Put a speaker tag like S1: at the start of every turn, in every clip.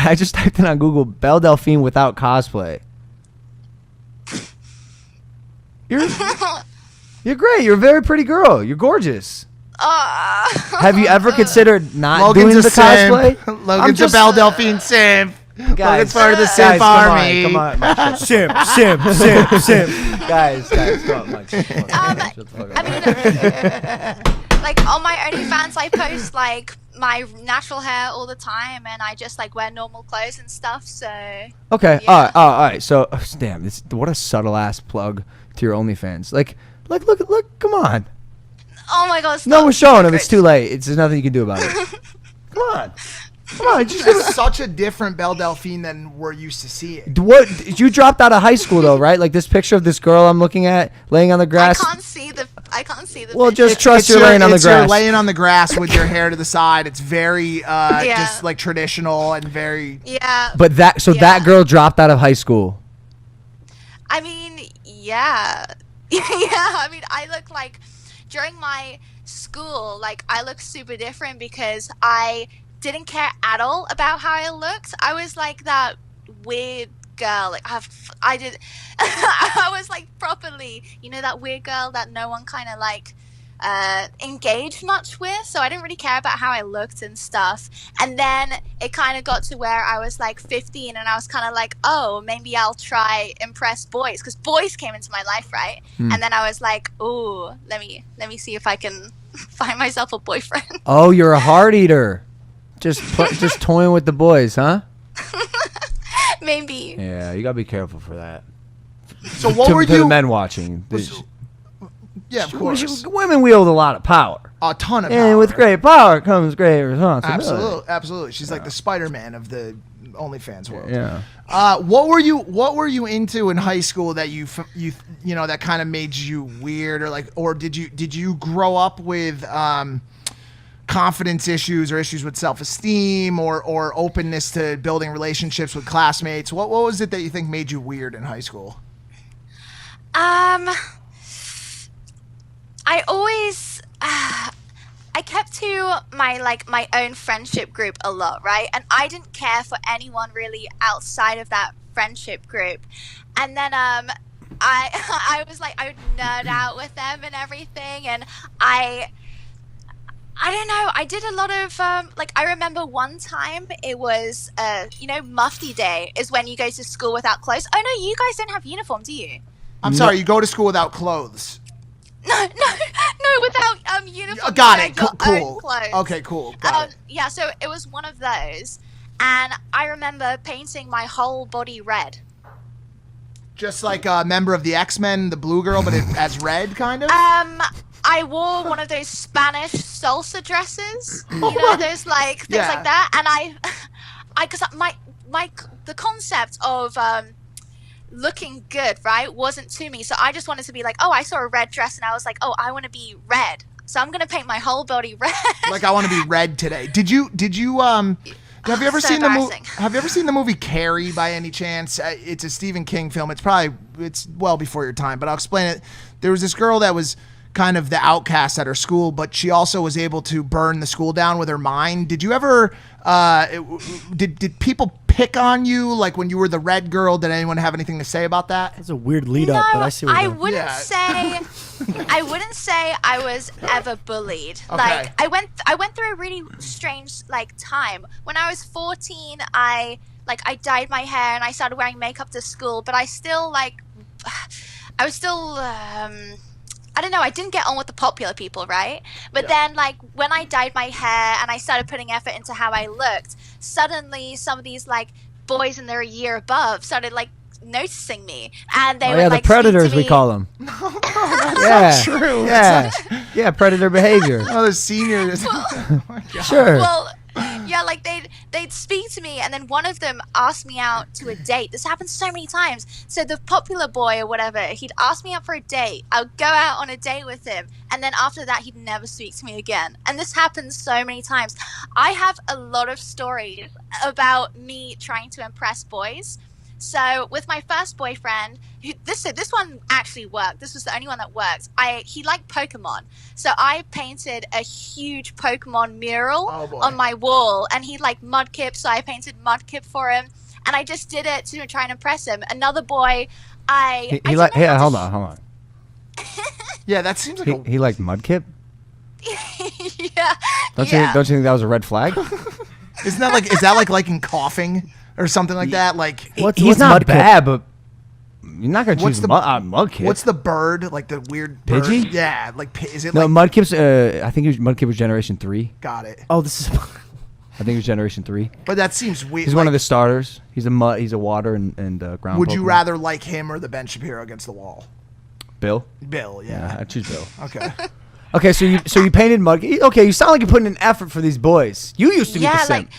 S1: I just typed in on Google Belle Delphine without cosplay. You're great. You're a very pretty girl. You're gorgeous. Have you ever considered not doing the cosplay?
S2: Logan's a Belle Delphine simp. Logan's part of the simp army.
S1: Come on.
S3: Simp.
S1: Guys, come on, Mike.
S4: I mean, like on my OnlyFans, I post like my natural hair all the time, and I just like wear normal clothes and stuff. So
S1: okay,
S4: yeah.
S1: all right. So, damn, what a subtle ass plug to your OnlyFans. Like, look, come on.
S4: Oh my god! Stop.
S1: No one's showing him. It's too late. There's nothing you can do about it. Come on.
S2: It's such a different Belle Delphine than we're used to seeing.
S1: What? You dropped out of high school though, right? Like this picture of this girl I'm looking at laying on the grass.
S4: I can't see the.
S1: Well,
S4: picture.
S1: just trust you're laying on the grass.
S2: You're laying on the grass with your hair to the side. It's very just like traditional and very.
S4: Yeah.
S1: But that girl dropped out of high school.
S4: I mean, yeah. Yeah. I mean, I look like during my school, like I look super different because I didn't care at all about how I looked. I was like that weird girl. Like I was like properly, that weird girl that no one kind of like engaged much with. So I didn't really care about how I looked and stuff. And then it kind of got to where I was like 15, and I was kind of like, oh, maybe I'll try impress boys, because boys came into my life, right? And then I was like, ooh, let me see if I can find myself a boyfriend.
S1: Oh, you're a heart eater. Just toying with the boys, huh?
S4: Maybe.
S1: Yeah, you gotta be careful for that.
S2: So what were
S1: to
S2: you?
S1: the men watching?
S2: Yeah, of course.
S1: Women wield a lot of power.
S2: A ton of power.
S1: And with great power comes great responsibility.
S2: Absolutely. She's like the Spider-Man of the OnlyFans world.
S1: Yeah.
S2: What were you into in high school that you that kind of made you weird, or did you grow up with confidence issues or issues with self-esteem or openness to building relationships with classmates? What was it that you think made you weird in high school?
S4: I always I kept to my own friendship group a lot, right? And I didn't care for anyone really outside of that friendship group. And then I was like, I would nerd out with them and everything, and I don't know, I did a lot of I remember one time it was Mufti Day is when you go to school without clothes. Oh no, you guys don't have uniform, do you?
S2: I'm sorry, you go to school without clothes.
S4: No, without uniform.
S2: Got it.
S4: Cool.
S2: Okay, cool. Got it.
S4: Yeah, so it was one of those, and I remember painting my whole body red.
S2: Just like a member of the X-Men, the blue girl, but as red, kind of.
S4: I wore one of those Spanish salsa dresses. Those like things like that, and because the concept of looking good, right, wasn't to me. So I just wanted to be like, oh, I saw a red dress, and I was like, oh, I want to be red. So I'm gonna paint my whole body red.
S2: Like I want to be red today. Did you have you ever seen the movie? Have you ever seen the movie Carrie by any chance? It's a Stephen King film. It's well before your time, but I'll explain it. There was this girl that was kind of the outcast at her school, but she also was able to burn the school down with her mind. Did you ever? Did people pick on you like when you were the red girl? Did anyone have anything to say about that?
S3: That's a weird lead up, but I see what
S4: I
S3: you're doing.
S4: wouldn't say I was ever bullied.
S2: Okay.
S4: Like I went through a really strange time. When I was 14, I dyed my hair and I started wearing makeup to school, but I was still I don't know, I didn't get on with the popular people, right? But then, when I dyed my hair and I started putting effort into how I looked, suddenly some of these, boys in their year above started, noticing me. And they would,
S1: the predators, we call them.
S2: That's not true.
S1: Yeah. Yeah, predator behavior.
S2: Oh, the seniors. Oh my God.
S1: Sure.
S4: Well, yeah, they'd speak to me, and then one of them asked me out to a date. This happens so many times. So the popular boy or whatever, he'd ask me out for a date. I'll go out on a date with him, and then after that, he'd never speak to me again. And this happens so many times. I have a lot of stories about me trying to impress boys. So with my first boyfriend, this one actually worked. This was the only one that worked. He liked Pokemon, so I painted a huge Pokemon mural on my wall, and he liked Mudkip, so I painted Mudkip for him, and I just did it to try and impress him. Another boy,
S1: hold on.
S2: Yeah, that seems like
S1: he liked Mudkip.
S4: Yeah.
S1: Don't you think that was a red flag?
S2: Is that like liking coughing or something like that? Like
S1: he's not bad, but you're not gonna choose Mudkip.
S2: What's the bird? Like the weird bird?
S1: Pidgey?
S2: Yeah, like is it?
S1: No,
S2: like
S1: Mudkip's. I think Mudkip was Generation 3.
S2: Got it.
S3: Oh, this is.
S1: I think it was Generation 3.
S2: But that seems weird.
S1: He's one of the starters. He's a water and ground.
S2: Would you
S1: Pokemon.
S2: rather like him or the Ben Shapiro against the wall?
S1: Bill?
S2: Bill, yeah.
S1: I choose Bill.
S2: Okay.
S1: Okay, so you painted Mudkip. Okay, you sound like you're putting an effort for these boys. You used to be the simp.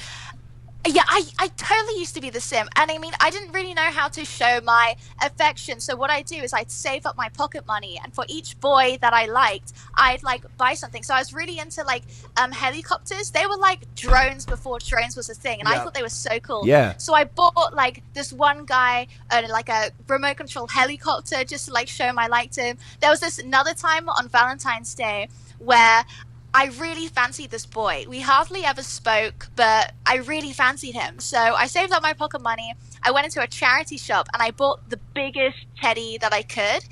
S4: Yeah, I totally used to be the sim, and I mean, I didn't really know how to show my affection, so what I'd do is I'd save up my pocket money, and for each boy that I liked, I'd like buy something. So I was really into like helicopters. They were like drones before drones was a thing, and I thought they were so cool.
S1: Yeah.
S4: So I bought like this one guy like a remote control helicopter just to like show him I liked him. There was this another time on Valentine's Day where I really fancied this boy. We hardly ever spoke, but I really fancied him. So I saved up my pocket money. I went into a charity shop and I bought the biggest teddy that I could.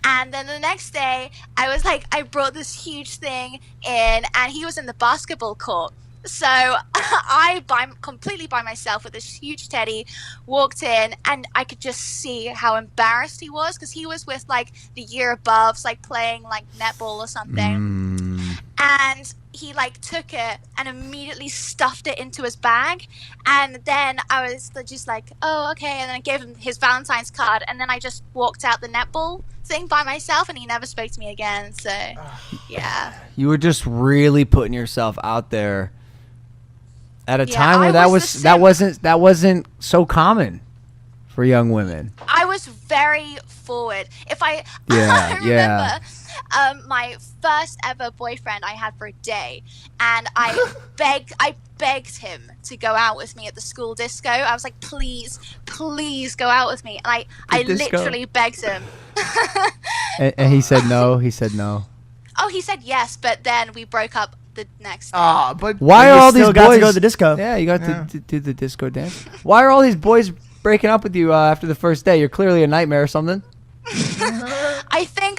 S4: And then the next day, I brought this huge thing in, and he was in the basketball court. So I, completely by myself with this huge teddy, walked in, and I could just see how embarrassed he was because he was with like the year aboves, like playing like netball or something. And he like took it and immediately stuffed it into his bag, and then I was just like, oh, okay, and then I gave him his Valentine's card, and then I just walked out the netball thing by myself, and he never spoke to me again. So yeah,
S1: you were just really putting yourself out there at a time where that wasn't so common for young women.
S4: I was very forward. I remember my first ever boyfriend I had for a day, and I begged him to go out with me at the school disco. I was like, please go out with me, and I literally begged him.
S1: and he said no. He said no.
S4: Oh, he said yes, but then we broke up the next day.
S2: But
S1: why are all these boys
S3: got to go to the disco?
S1: Yeah, you got to do the disco dance. Why are all these boys breaking up with you after the first day? You're clearly a nightmare or something.
S4: I think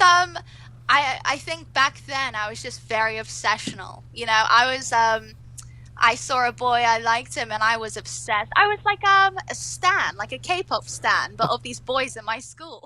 S4: I think back then I was just very obsessional. You know, I saw a boy, I liked him, and I was obsessed. I was like a stan, like a K-pop stan, but of these boys in my school.